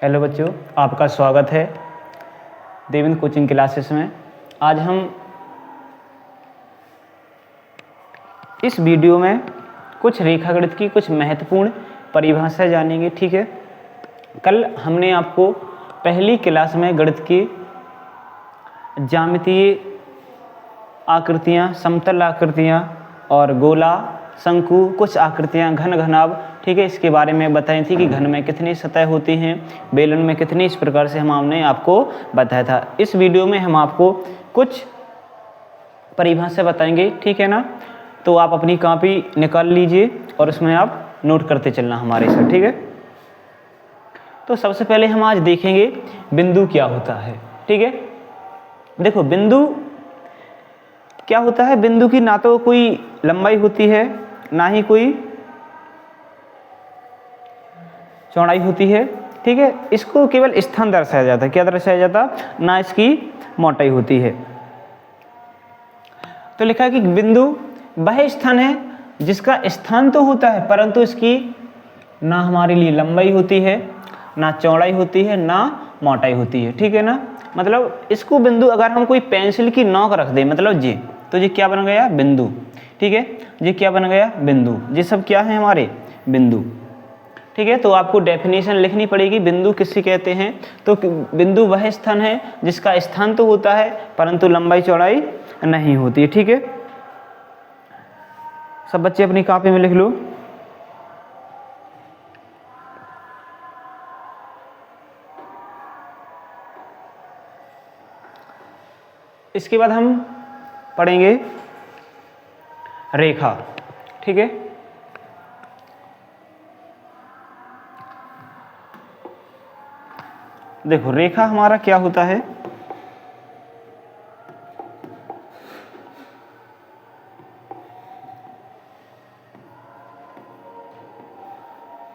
Hello बच्चों, आपका स्वागत है देवेंद्र कोचिंग क्लासेस में। आज हम इस वीडियो में कुछ रेखागणित की कुछ महत्वपूर्ण परिभाषा जानेंगे। ठीक है, कल हमने आपको पहली क्लास में गणित की ज्यामितीय आकृतियाँ, समतल आकृतियाँ और गोला, शंकु, कुछ आकृतियाँ, घन, घनाभ, ठीक है, इसके बारे में बताई थी कि घन में कितनी सतह होती हैं, बेलन में कितनी, इस प्रकार से हमने आपको बताया था। इस वीडियो में हम आपको कुछ परिभाषा बताएंगे, ठीक है ना। तो आप अपनी कॉपी निकाल लीजिए और उसमें आप नोट करते चलना हमारे साथ, ठीक है। तो सबसे पहले हम आज देखेंगे बिंदु क्या होता है। ठीक है, देखो बिंदु क्या होता है। बिंदु की ना तो कोई लंबाई होती है, ना ही कोई चौड़ाई होती है। ठीक है, इसको केवल स्थान दर्शाया जाता है। क्या दर्शाया जाता? ना इसकी मोटाई होती है। तो लिखा है कि बिंदु वह स्थान है जिसका स्थान तो होता है परंतु इसकी ना हमारे लिए लंबाई होती है, ना चौड़ाई होती है, ना मोटाई होती है। ठीक है ना, मतलब इसको बिंदु, अगर हम कोई पेंसिल की नोक रख दें, मतलब ये, तो ये क्या बन गया? बिंदु। ठीक है, ये क्या बन गया? बिंदु। ये सब क्या है? हमारे बिंदु। ठीक है, तो आपको डेफिनेशन लिखनी पड़ेगी बिंदु किससे कहते हैं। तो बिंदु वह स्थान है जिसका स्थान तो होता है परंतु लंबाई चौड़ाई नहीं होती है। ठीक है, सब बच्चे अपनी कॉपी में लिख लो। इसके बाद हम पढ़ेंगे रेखा। ठीक है, देखो रेखा हमारा क्या होता है।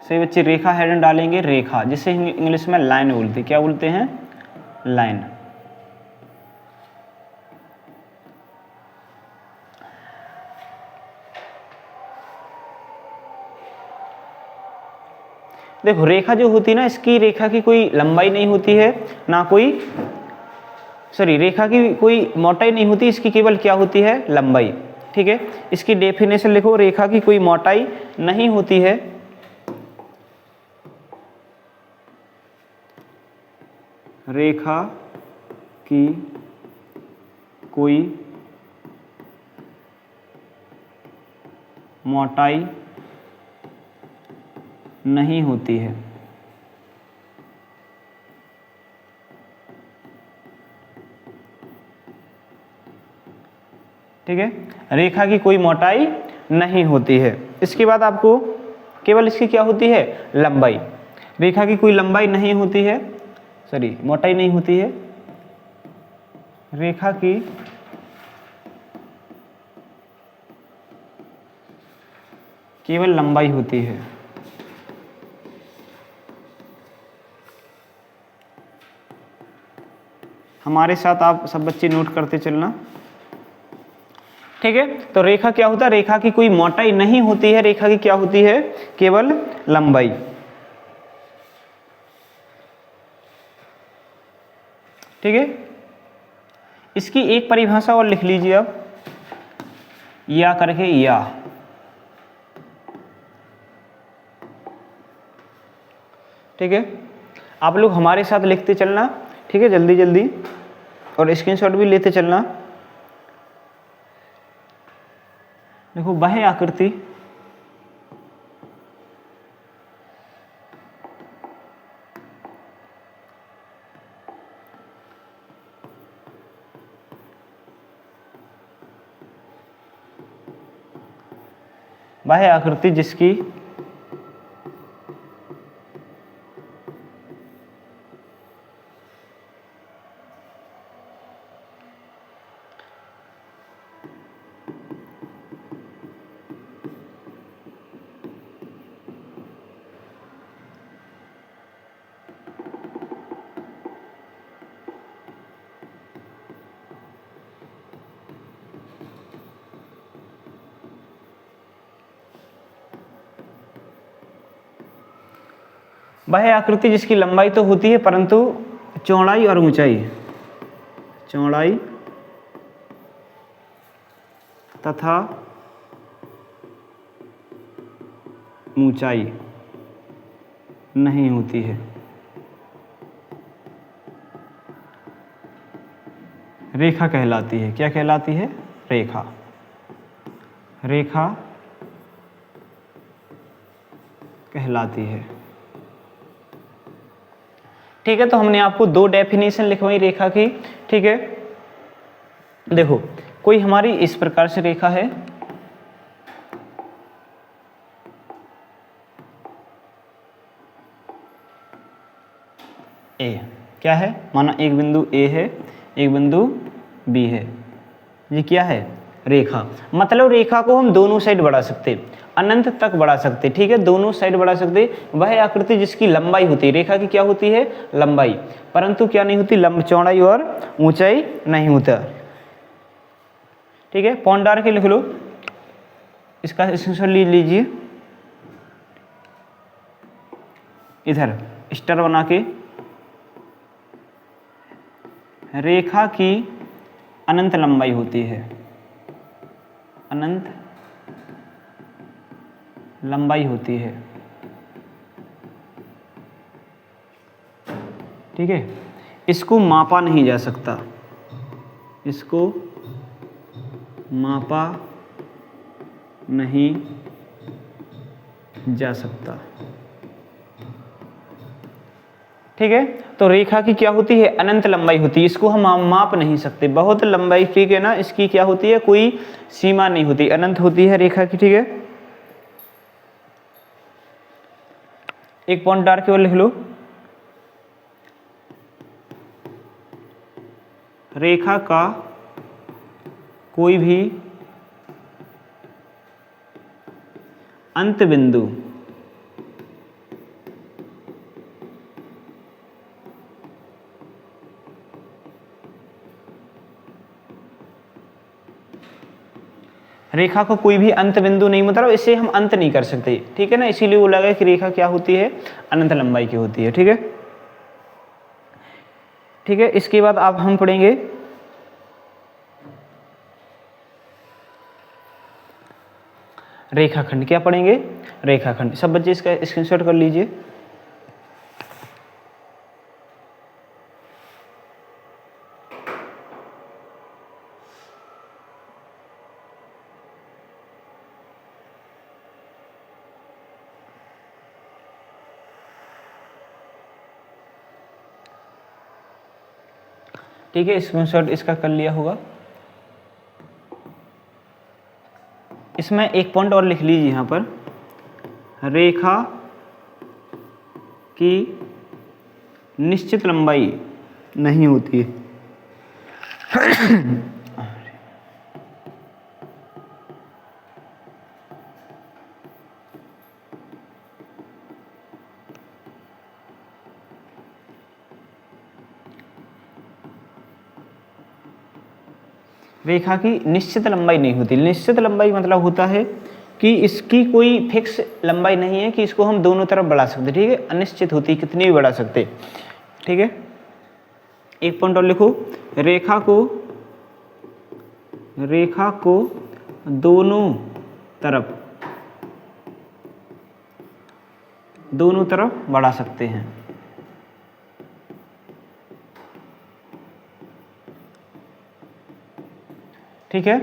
सही बच्चे, रेखा हेडन डालेंगे, रेखा, जिसे इंग्लिश में लाइन बोलते हैं। क्या बोलते हैं? लाइन। देखो रेखा जो होती है ना, इसकी रेखा की कोई लंबाई नहीं होती है, ना कोई, सॉरी, रेखा की कोई मोटाई नहीं होती, इसकी केवल क्या होती है? लंबाई। ठीक है, इसकी डेफिनेशन लिखो, रेखा की कोई मोटाई नहीं होती है, रेखा की कोई मोटाई नहीं होती है। ठीक है, रेखा की कोई मोटाई नहीं होती है। इसके बाद आपको केवल इसकी क्या होती है? लंबाई। रेखा की कोई लंबाई नहीं होती है, सॉरी, मोटाई नहीं होती है, रेखा की केवल लंबाई होती है। हमारे साथ आप सब बच्चे नोट करते चलना। ठीक है, तो रेखा क्या होता है? रेखा की कोई मोटाई नहीं होती है, रेखा की क्या होती है? केवल लंबाई। ठीक है, इसकी एक परिभाषा और लिख लीजिए आप, या करके, या। ठीक है, आप लोग हमारे साथ लिखते चलना। ठीक है, जल्दी जल्दी, और स्क्रीनशॉट भी लेते चलना। देखो वह आकृति वह आकृति जिसकी वह आकृति जिसकी लंबाई तो होती है परंतु चौड़ाई और ऊंचाई, चौड़ाई तथा ऊंचाई नहीं होती है। रेखा कहलाती है। क्या कहलाती है? रेखा। रेखा कहलाती है। ठीक है, तो हमने आपको दो डेफिनेशन लिखवाई रेखा की। ठीक है, देखो कोई हमारी इस प्रकार से रेखा है, ए, क्या है, माना एक बिंदु ए है, एक बिंदु बी है, ये क्या है? रेखा। मतलब रेखा को हम दोनों साइड बढ़ा सकते, अनंत तक बढ़ा सकते। ठीक है, दोनों साइड बढ़ा सकते। वह आकृति जिसकी लंबाई होती है, रेखा की क्या होती है? लंबाई, परंतु क्या नहीं होती? चौड़ाई और ऊंचाई नहीं होता। ठीक है, पॉइंट डाल के लिख लो, इसका स्क्रीनशॉट लीजिए, इधर स्टार बना के। रेखा की अनंत लंबाई होती है, अनंत लंबाई होती है। ठीक है, इसको मापा नहीं जा सकता, इसको मापा नहीं जा सकता। ठीक है, तो रेखा की क्या होती है? अनंत लंबाई होती है, इसको हम माप नहीं सकते, बहुत लंबाई। ठीक है ना, इसकी क्या होती है? कोई सीमा नहीं होती, अनंत होती है रेखा की। ठीक है, एक पॉइंट डाल के और लिख लो, रेखा का कोई भी अंत बिंदु रेखा को कोई भी अंत बिंदु नहीं, मतलब इसे हम अंत नहीं कर सकते। ठीक है ना, इसीलिए वो लगा कि रेखा क्या होती है? अनंत लंबाई की होती है। ठीक है, ठीक है, इसके बाद अब हम पढ़ेंगे रेखाखंड। क्या पढ़ेंगे? रेखाखंड। सब बच्चे इसका स्क्रीनशॉट कर लीजिए। ठीक है, स्क्रीनशॉट इसका कर लिया होगा। इसमें एक पॉइंट और लिख लीजिए यहाँ पर, रेखा की निश्चित लंबाई नहीं होती है। रेखा की निश्चित लंबाई नहीं होती। निश्चित लंबाई मतलब होता है कि इसकी कोई फिक्स लंबाई नहीं है कि इसको हम दोनों तरफ बढ़ा सकते। ठीक है, अनिश्चित होती, कितनी भी बढ़ा सकते। ठीक है, एक पॉइंट और लिखो, रेखा को दोनों तरफ बढ़ा सकते हैं। ठीक है,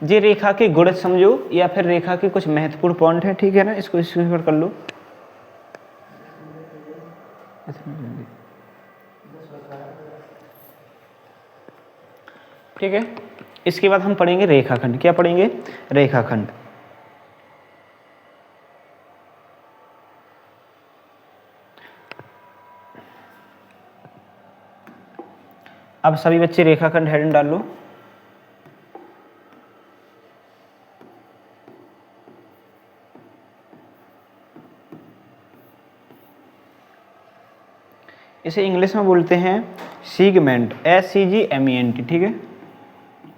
ये रेखा के गुण समझो या फिर रेखा के कुछ महत्वपूर्ण पॉइंट है। ठीक है ना, इसको स्क्रीनशॉट कर लो। ठीक है, इसके बाद हम पढ़ेंगे रेखाखंड। क्या पढ़ेंगे? रेखाखंड। अब सभी बच्चे रेखाखंड हेडिंग डाल लो। इसे इंग्लिश में बोलते हैं सीगमेंट, SEGMENT। ठीक है,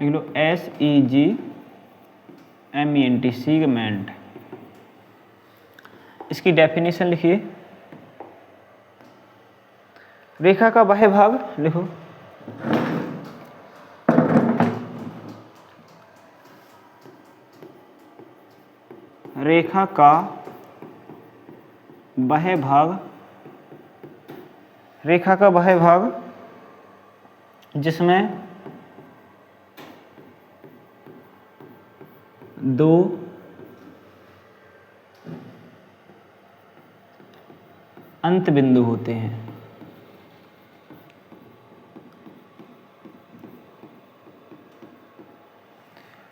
लिख लो SEGMENT, सीगमेंट। इसकी डेफिनेशन लिखिए, रेखा का बाह्य भाग लिखो, रेखा का बाह्य भाग, रेखा का बाह्य भाग जिसमें दो अंत बिंदु होते हैं।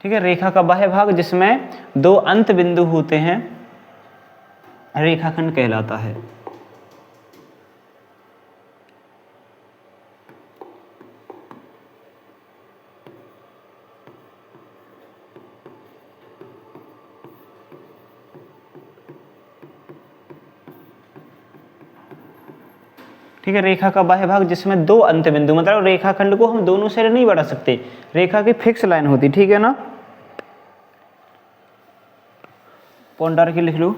ठीक है, रेखा का बाह्य भाग जिसमें दो अंत बिंदु होते हैं रेखाखंड कहलाता है। ठीक है, रेखा का बाह्य भाग जिसमें दो अंत बिंदु, मतलब रेखाखंड को हम दोनों से नहीं बढ़ा सकते, रेखा की फिक्स लाइन होती, ठीक है ना। पॉइंट डाल के लिख लो,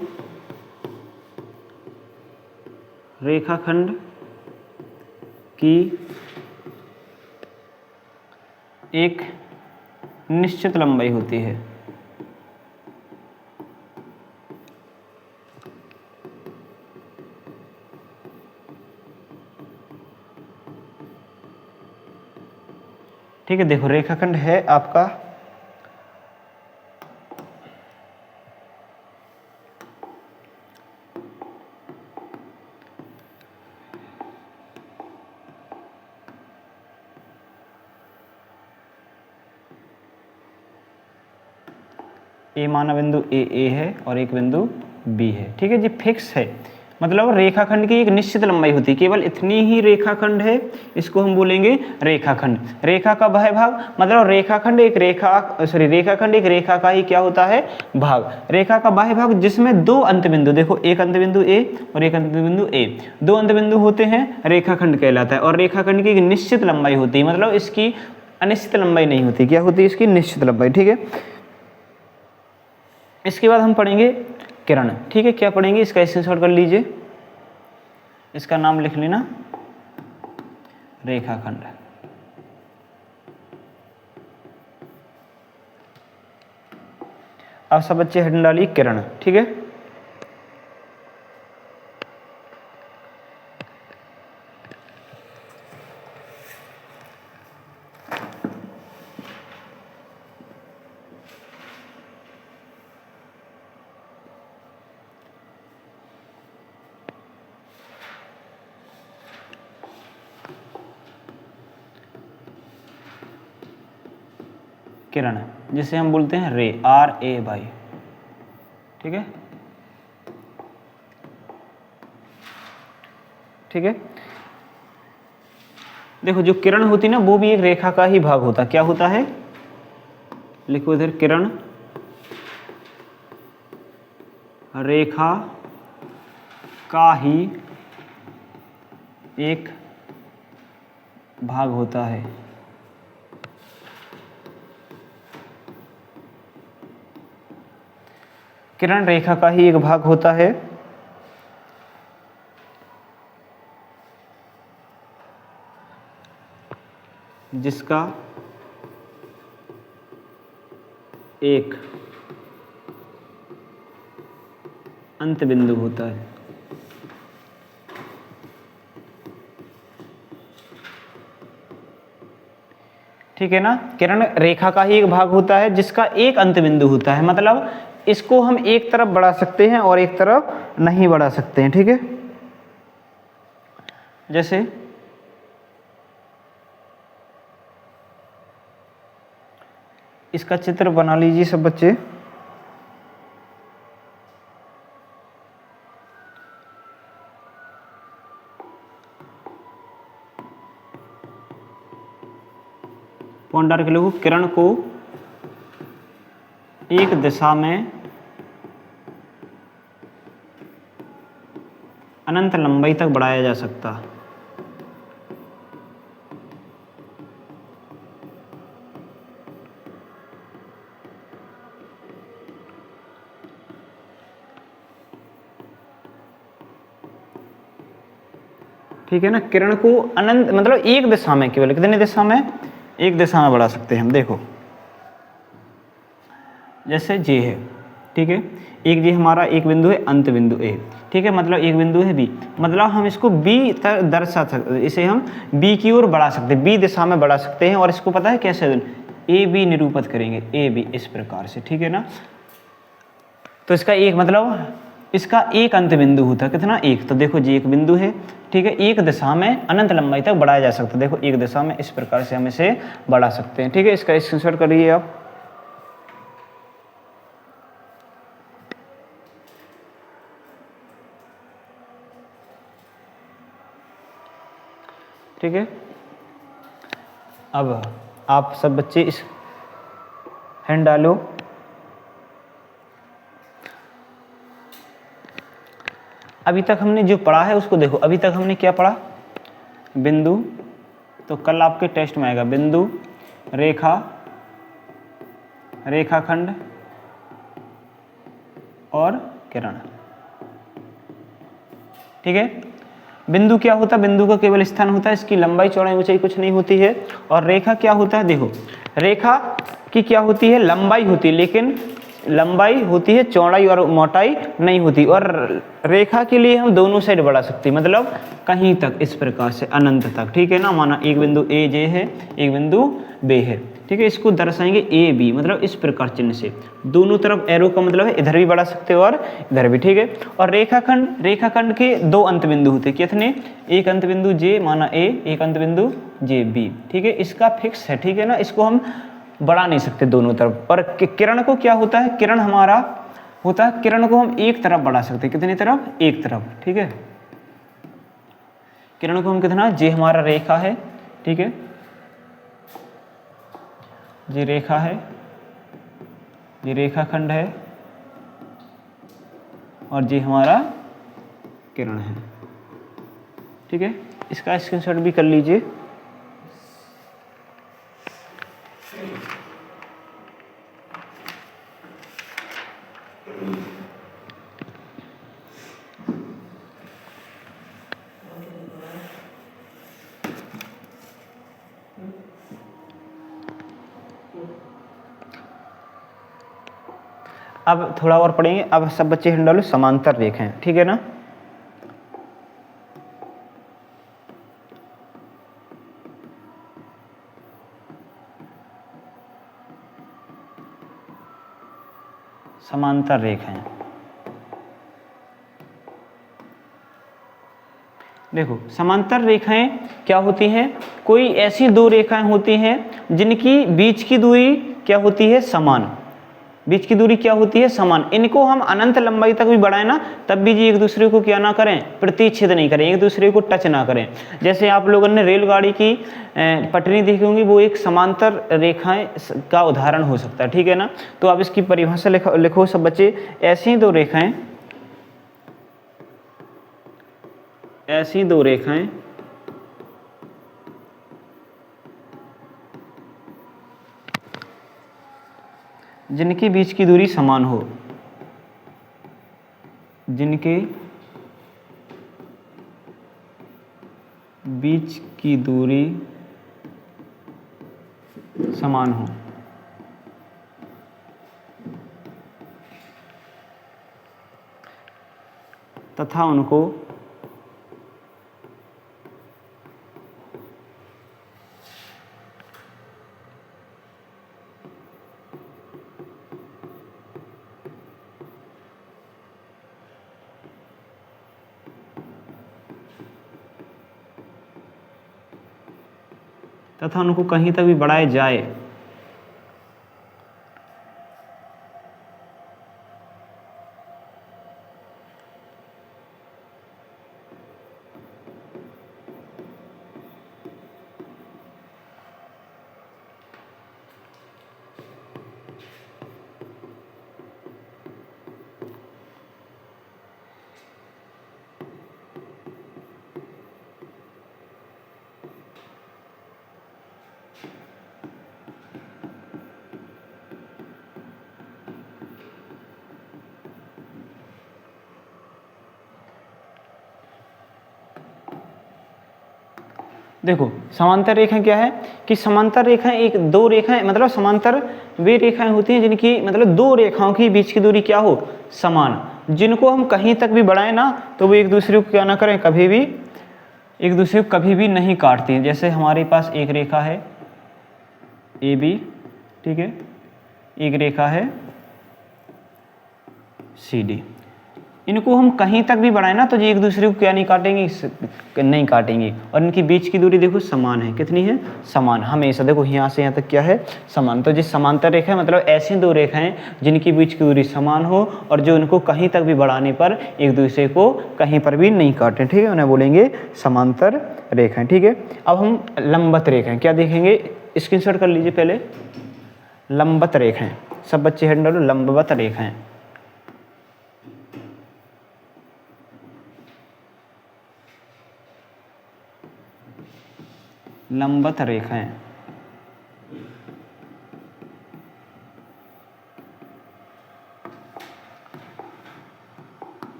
रेखाखंड की एक निश्चित लंबाई होती है। ठीक है, देखो रेखाखंड है आपका ए, माना बिंदु ए है और एक बिंदु बी है। ठीक है जी, फिक्स है, मतलब रेखाखंड की एक निश्चित लंबाई होती है, केवल इतनी ही रेखाखंड है, इसको हम बोलेंगे रेखाखंड। रेखा का बाह्य भाग मतलब रेखाखंड एक रेखाखंड एक रेखा का ही क्या होता है, भाग। रेखा का बाह्य भाग जिसमें दो अंत बिंदु, देखो एक अंत बिंदु ए और एक अंत बिंदु ए, दो अंत बिंदु होते हैं, रेखाखंड कहलाता है। और रेखाखंड की एक निश्चित लंबाई होती है, मतलब इसकी अनिश्चित लंबाई नहीं होती, क्या होती है इसकी, निश्चित लंबाई। ठीक है, इसके बाद हम पढ़ेंगे किरण। ठीक है, क्या पढ़ेंगे, इसका स्क्रीनशॉट कर लीजिए, इसका नाम लिख लेना रेखाखंड। अब सब बच्चे हेडिंग डालिए किरण। ठीक है, किरण जिसे हम बोलते हैं रे, RAY। ठीक है, ठीक है, देखो जो किरण होती है ना, वो भी एक रेखा का ही भाग होता है। क्या होता है, लिखो इधर, किरण रेखा का ही एक भाग होता है। किरण रेखा का ही एक भाग होता है जिसका एक अंत बिंदु होता है। ठीक है ना, किरण रेखा का ही एक भाग होता है जिसका एक अंत बिंदु होता है, मतलब इसको हम एक तरफ बढ़ा सकते हैं और एक तरफ नहीं बढ़ा सकते हैं। ठीक है, जैसे इसका चित्र बना लीजिए सब बच्चे। पॉइंट डाल के लिखो, किरण को एक दिशा में अनंत लंबाई तक बढ़ाया जा सकता। ठीक है ना। किरण को अनंत मतलब एक दिशा में, केवल कितनी दिशा में, एक दिशा में बढ़ा सकते हैं हम। देखो जैसे जे है, ठीक है, एक जे हमारा एक बिंदु है, अंत बिंदु ए, ठीक है, मतलब एक बिंदु है बी, मतलब हम इसको बी तक दर्शा सकते, इसे हम बी की ओर बढ़ा सकते हैं, बी दिशा में बढ़ा सकते हैं। और इसको पता है कैसे, ए बी निरूपित करेंगे, ए बी इस प्रकार से, ठीक है ना। तो इसका एक मतलब इसका एक अंत बिंदु होता है, कितना, एक। तो देखो जी एक बिंदु है, ठीक है, एक दिशा में अनंत लंबाई तक बढ़ाया जा सकता है। देखो एक दिशा में इस प्रकार से हम इसे बढ़ा सकते हैं, ठीक है। इसका स्क्रीनशॉट करिए आप। ठीक है, अब आप सब बच्चे इस हैंड डालो। अभी तक हमने जो पढ़ा है उसको देखो। अभी तक हमने क्या पढ़ा, बिंदु, तो कल आपके टेस्ट में आएगा बिंदु, रेखा, रेखाखंड और किरण, ठीक है। बिंदु क्या होता है, बिंदु का केवल स्थान होता है, इसकी लंबाई चौड़ाई ऊंचाई कुछ नहीं होती है। और रेखा क्या होता है, देखो रेखा की क्या होती है, लंबाई होती है, लेकिन लंबाई होती है, चौड़ाई और मोटाई नहीं होती। और रेखा के लिए हम दोनों साइड बढ़ा सकते हैं, मतलब कहीं तक, इस प्रकार से अनंत तक, ठीक है ना। माना एक बिंदु ए जे है, एक बिंदु बे है, ठीक है, इसको दर्शाएंगे ए बी, मतलब इस प्रकार चिन्ह से, दोनों तरफ एरो का मतलब है इधर भी बढ़ा सकते हो और इधर भी, ठीक है। और रेखाखंड, रेखाखंड के दो अंत बिंदु होते हैं, कितने, एक अंत बिंदु जे माना ए, एक अंत बिंदु जे बी, ठीक है। इसका फिक्स है, ठीक है ना, इसको हम बढ़ा नहीं सकते दोनों तरफ। और किरण को क्या होता है, किरण हमारा होता है, किरण को हम एक तरफ बढ़ा सकते हैं, कितनी तरफ, एक तरफ, ठीक है। किरण को हम कितना, जे हमारा रेखा है, ठीक है, ये रेखा है, ये रेखाखंड है, और ये हमारा किरण है, ठीक है। इसका स्क्रीनशॉट भी कर लीजिए। अब थोड़ा और पढ़ेंगे। अब सब बच्चे हैंड डालो, समांतर रेखाएं, ठीक है ना। समांतर रेखाएं, देखो समांतर रेखाएं क्या होती हैं, कोई ऐसी दो रेखाएं होती हैं जिनकी बीच की दूरी क्या होती है, समान, बीच की दूरी क्या होती है, समान। इनको हम अनंत लंबाई तक भी बढ़ाएं ना, तब भी जी एक दूसरे को क्या ना करें, प्रतिच्छेद नहीं करें, एक दूसरे को टच ना करें। जैसे आप लोगों ने रेलगाड़ी की पटरी देखी होंगी, वो एक समांतर रेखाएं का उदाहरण हो सकता है, ठीक है ना। तो आप इसकी परिभाषा लिखो सब बच्चे, ऐसी दो रेखाएं, ऐसी दो रेखाएं जिनके बीच की दूरी समान हो, जिनके बीच की दूरी समान हो, तथा उनको कहीं तक भी बढ़ाया जाए, देखो समांतर रेखाएं क्या है कि समांतर रेखाएं एक दो रेखाएं मतलब समांतर वे रेखाएं होती हैं जिनकी मतलब दो रेखाओं के बीच की दूरी क्या हो, समान, जिनको हम कहीं तक भी बढ़ाएं ना तो वो एक दूसरे को क्या ना करें, कभी भी एक दूसरे को कभी भी नहीं काटती हैं। जैसे हमारे पास एक रेखा है ए बी, ठीक है, एक रेखा है सी डी, इनको हम कहीं तक भी बढ़ाएं ना तो ये एक दूसरे को क्या नहीं काटेंगे, नहीं काटेंगे, और इनके बीच की दूरी देखो समान है, कितनी है, समान, हमेशा देखो यहाँ से यहाँ तक क्या है, समान। तो जिस समांतर रेखा है मतलब ऐसी दो रेखाएं जिनकी बीच की दूरी समान हो और जो इनको कहीं तक भी बढ़ाने पर एक दूसरे को कहीं पर भी नहीं काटें, ठीक है, उन्हें बोलेंगे समांतर रेखाएं। ठीक है, अब हम लंबवत रेखाएं क्या देखेंगे, स्क्रीनशॉट कर लीजिए पहले। लंबवत रेखाएं, सब बच्चे हेड डालो, लंबवत रेखाएं, लंबवत रेखाएं,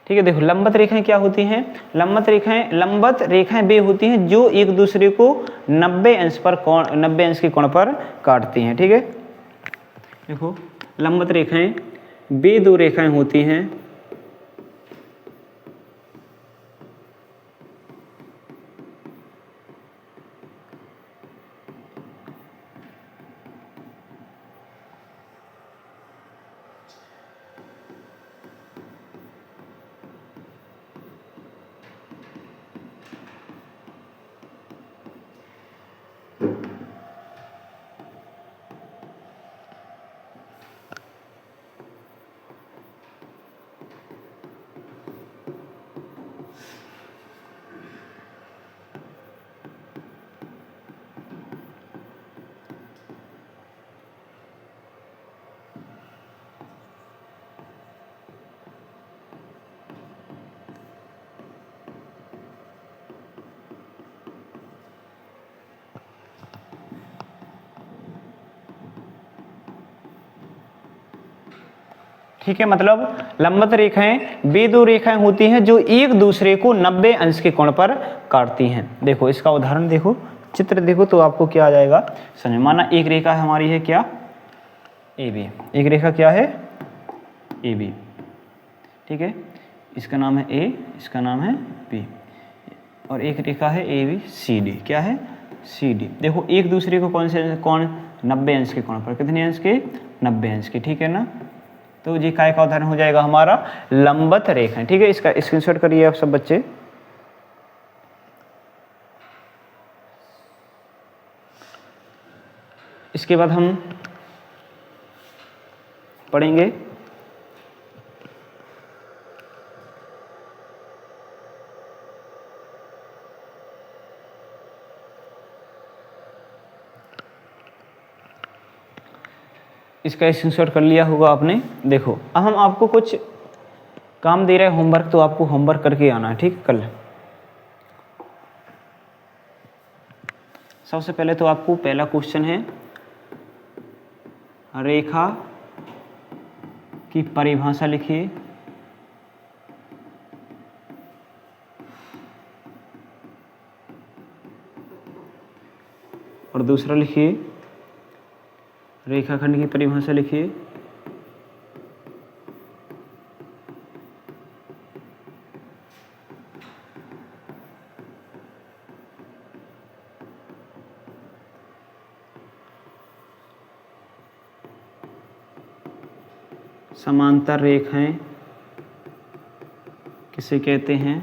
ठीक है। देखो लंबवत रेखाएं क्या होती हैं, लंबवत रेखाएं वे होती हैं जो एक दूसरे को 90 अंश पर कोण, 90 अंश के कोण पर काटती हैं। ठीक है, देखो लंबवत रेखाएं वे दो रेखाएं होती हैं ठीक है, मतलब लंबवत रेखाएं वे दो रेखाएं होती हैं जो एक दूसरे को 90 अंश के कोण पर काटती हैं। देखो इसका उदाहरण देखो, चित्र देखो तो आपको क्या आ जाएगा समझ। माना एक रेखा हमारी है क्या, ए बी, एक रेखा क्या है ए बी, ठीक है, इसका नाम है ए, इसका नाम है बी, और एक रेखा है ए बी सी डी, क्या है सी डी। देखो एक दूसरे को कौन से कोण, 90 अंश के कोण पर, कितने अंश के, 90 अंश के, ठीक है ना। तो ये काय का उदाहरण हो जाएगा हमारा लंबवत रेखा। ठीक है, इसका स्क्रीनशॉट करिए आप सब बच्चे। इसके बाद हम पढ़ेंगे इसका स्क्रीनशॉट कर लिया होगा आपने। देखो अब हम आपको कुछ काम दे रहे हैं होमवर्क, तो आपको होमवर्क करके आना है, ठीक, कल। सबसे पहले तो आपको पहला क्वेश्चन है रेखा की परिभाषा लिखिए, और दूसरा लिखिए रेखाखंड की परिभाषा लिखिए, समांतर रेखाएं किसे कहते हैं,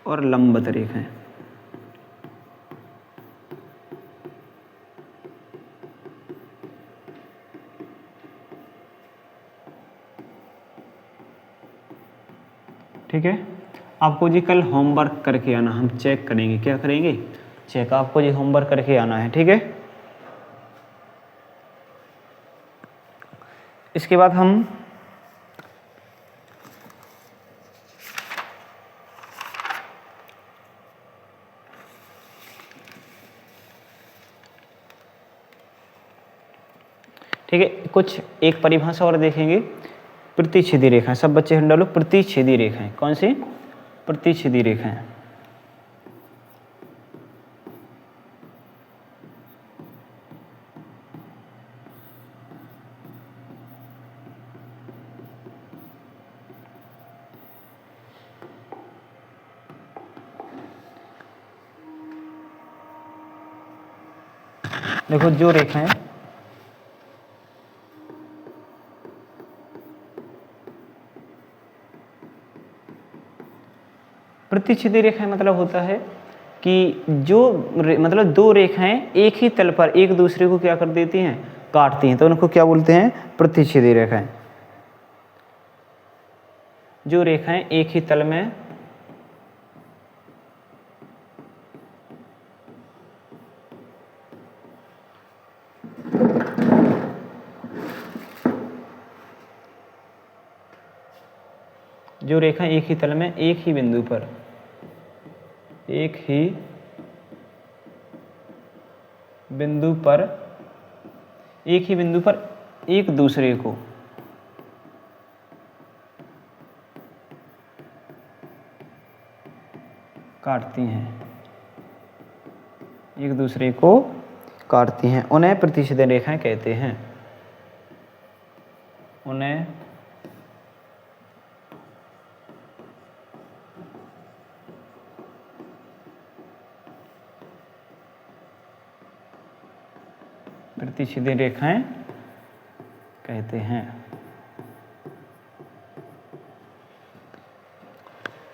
और लंबवत रेखाएं। ठीक है, आपको जी कल होमवर्क करके आना, हम चेक करेंगे, क्या करेंगे, चेक, आपको जी होमवर्क करके आना है, ठीक है। इसके बाद हम ठीक है। कुछ एक परिभाषा और देखेंगे, प्रतिच्छेदी रेखाएं। सब बच्चे हैंड डालो, प्रतिच्छेदी रेखाएं। कौन सी? प्रतिच्छेदी रेखाएं। देखो जो रेखाएं प्रतिच्छेदी रेखाएं मतलब होता है कि जो मतलब दो रेखाएं एक ही तल पर एक दूसरे को क्या कर देती हैं? काटती हैं, तो उनको क्या बोलते हैं? प्रतिच्छेदी रेखाएं। जो रेखाएं एक ही तल में जो रेखाएं एक ही तल में एक ही बिंदु पर एक ही बिंदु पर एक दूसरे को काटती हैं, एक दूसरे को काटती हैं, उन्हें प्रतिच्छेदी रेखाएं कहते हैं। उन्हें प्रतिच्छेदी रेखाएं कहते हैं।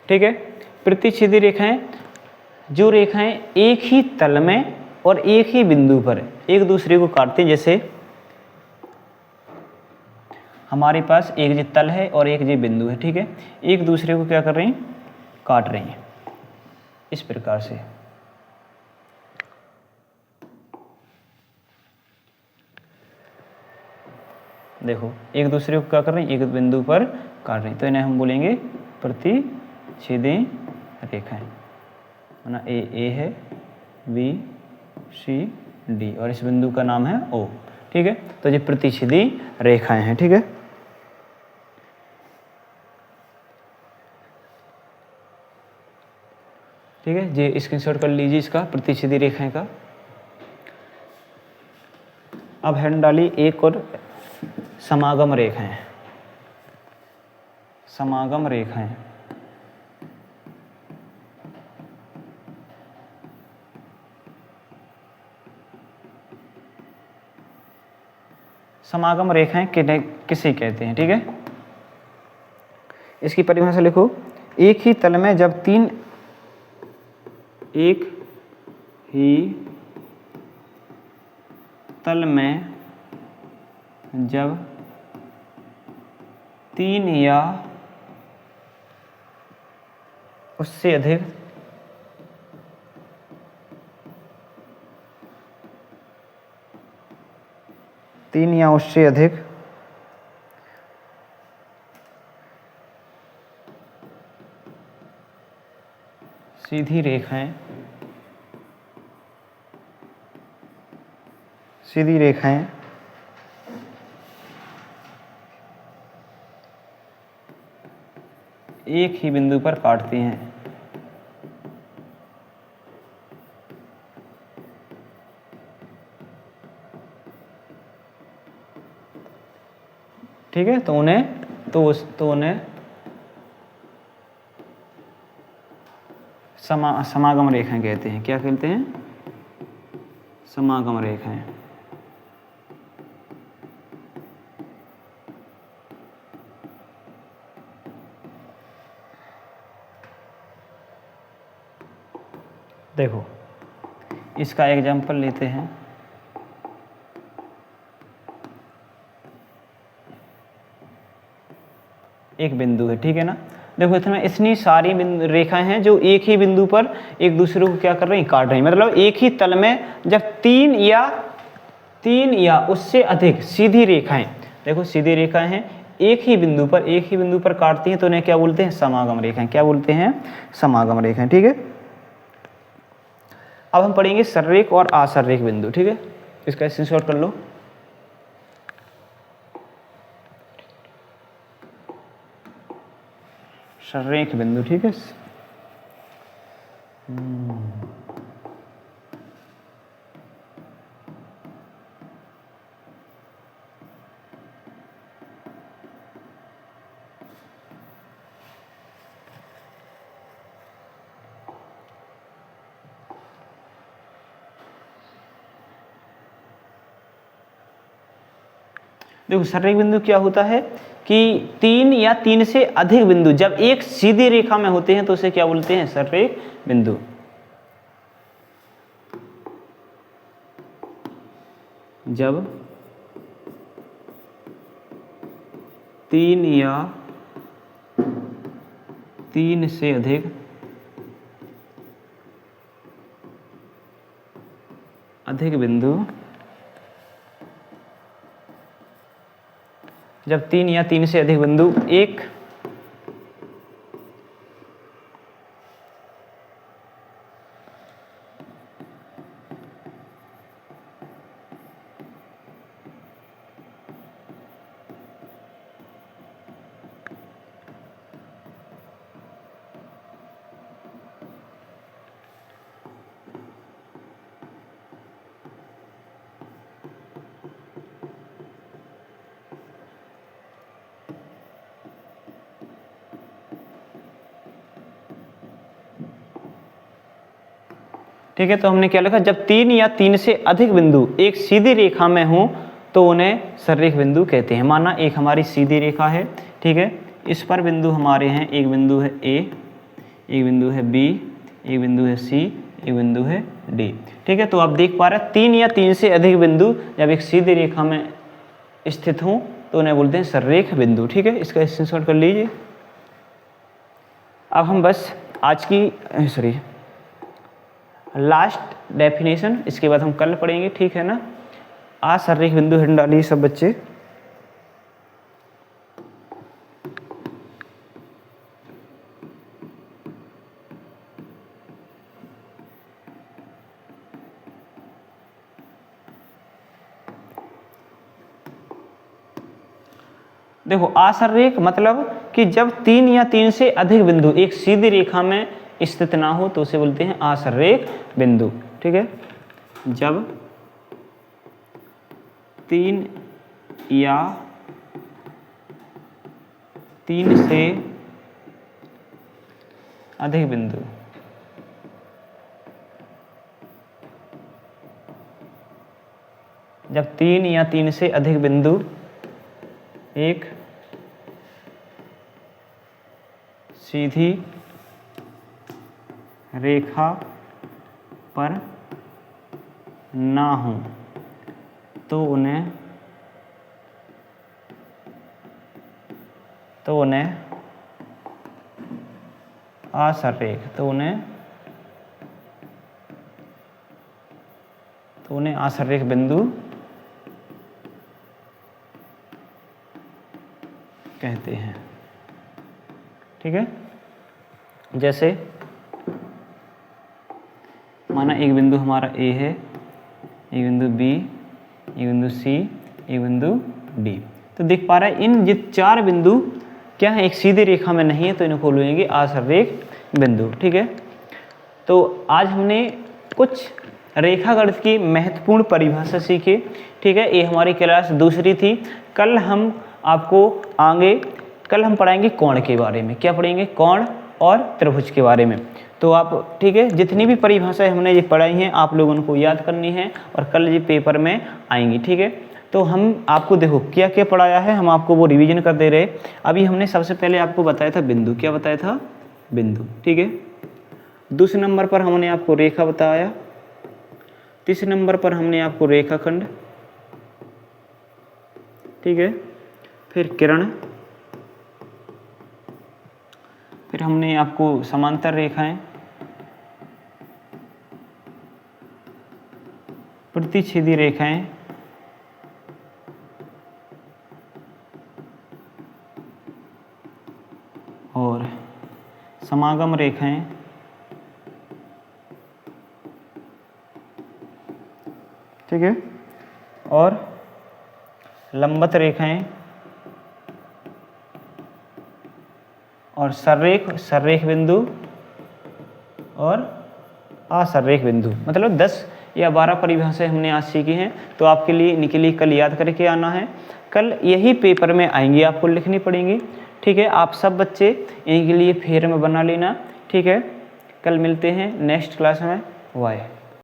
ठीक है। प्रतिच्छेदी रेखाएं, जो रेखाएं एक ही तल में और एक ही बिंदु पर एक दूसरे को काटते हैं। जैसे हमारे पास एक जी तल है और एक जी बिंदु है, ठीक है। एक दूसरे को क्या कर रही हैं? काट रही हैं, इस प्रकार से। देखो एक दूसरे को क्या कर रहे हैं? एक बिंदु पर काट रहे हैं, तो इन्हें हम बोलेंगे प्रतिच्छेदी रेखाएं। ना ए है, बी सी डी, और इस बिंदु का नाम है ओ। ठीक है, तो ये प्रतिच्छेदी रेखाएं हैं। ठीक है, ठीक है, ये स्क्रीनशॉट कर लीजिए इसका, प्रतिच्छेदी रेखाएं का। अब हैंड डाली एक और समागम रेखाएं। समागम रेखाएं, समागम रेखाएं किसे कहते हैं? ठीक है, इसकी परिभाषा लिखो। एक ही तल में जब तीन एक ही तल में जब तीन या उससे अधिक सीधी रेखाएं एक ही बिंदु पर काटती हैं। ठीक है, तो उन्हें समागम रेखाएं कहते हैं। क्या कहते हैं? समागम रेखाएं। देखो इसका एग्जाम्पल लेते हैं। एक बिंदु है, ठीक है ना। देखो इसमें इतनी सारी रेखाएं हैं जो एक ही बिंदु पर एक दूसरे को क्या कर रही हैं? काट रही हैं। मतलब एक ही तल में जब तीन या उससे अधिक सीधी रेखाएं, देखो सीधी रेखाएं हैं एक ही बिंदु पर काटती हैं, तो उन्हें क्या बोलते हैं? समागम रेखाएं। क्या बोलते हैं? समागम रेखाएं। ठीक है, अब हम पढ़ेंगे सररेख और असररेख बिंदु। ठीक है, इसका स्क्रीनशॉट कर लो। संरेख बिंदु, ठीक है। देखो संरेख बिंदु क्या होता है कि 3 या 3 से अधिक बिंदु जब एक सीधी रेखा में होते हैं तो उसे क्या बोलते हैं, संरेख बिंदु। जब 3 या 3 से अधिक बिंदु, जब 3 या 3 से अधिक बिंदु एक ठीक है। तो हमने क्या लिखा, जब 3 या 3 से अधिक बिंदु एक सीधी रेखा में हो तो उन्हें संरेख बिंदु कहते हैं। माना एक हमारी सीधी रेखा है, ठीक है, इस पर बिंदु हमारे हैं, एक बिंदु है ए, एक बिंदु है बी, एक बिंदु है सी, एक बिंदु है डी, ठीक है। तो आप देख पा रहे हैं 3 या 3 से अधिक बिंदु जब एक सीधी रेखा में स्थित हों तो उन्हें बोलते हैं संरेख बिंदु, ठीक है। इसका स्क्रीनशॉट कर लीजिए। अब हम बस आज की लास्ट डेफिनेशन, इसके बाद हम कल पढ़ेंगे, ठीक है ना। आज संरेख बिंदु हेड डालिए सब बच्चे। देखो आसंरेख मतलब कि जब 3 या 3 से अधिक बिंदु एक सीधी रेखा में स्थित ना हो तो उसे बोलते हैं आसंरेख बिंदु, ठीक है। जब 3 या 3 से अधिक बिंदु जब 3 या 3 से अधिक बिंदु एक सीधी रेखा पर ना हो तो उन्हें आसंरेख आसंरेख बिंदु कहते हैं, ठीक है। जैसे माना एक बिंदु हमारा ए है, एक बिंदु बी, एक बिंदु सी, एक बिंदु डी। तो देख पा रहा है इन ये 4 बिंदु क्या है, एक सीधी रेखा में नहीं है तो इन्हें बोलेंगे आसंरेख बिंदु, ठीक है। तो आज हमने कुछ रेखागणित की महत्वपूर्ण परिभाषा सीखी, ठीक है। ये हमारी क्लास दूसरी थी। कल हम पढ़ाएंगे कोण के बारे में। क्या पढ़ेंगे? कोण और त्रिभुज के बारे में। तो आप, ठीक है, जितनी भी परिभाषाएं हमने ये पढ़ाई हैं आप लोगों को याद करनी है और कल ये पेपर में आएंगी, ठीक है। तो हम आपको देखो क्या क्या पढ़ाया है, हम आपको वो रिवीजन कर दे रहे। अभी हमने सबसे पहले आपको बताया था बिंदु। क्या बताया था? बिंदु, ठीक है। दूसरे नंबर पर हमने आपको रेखा बताया। तीसरे नंबर पर हमने आपको रेखाखंड, ठीक है। फिर किरण, फिर हमने आपको समांतर रेखाएं, प्रतिच्छेदी रेखाएं, और समागम रेखाएं, ठीक है, और लंबवत रेखाएं, और सररेख बिंदु और असररेख बिंदु, मतलब 10 या 12 परिभाषाएं हमने आज सीखी हैं। तो आपके लिए इनके लिए कल याद करके आना है, कल यही पेपर में आएंगी, आपको लिखनी पड़ेंगी। ठीक है, आप सब बच्चे इनके लिए फेर में बना लेना। ठीक है, कल मिलते हैं नेक्स्ट क्लास में। बाय।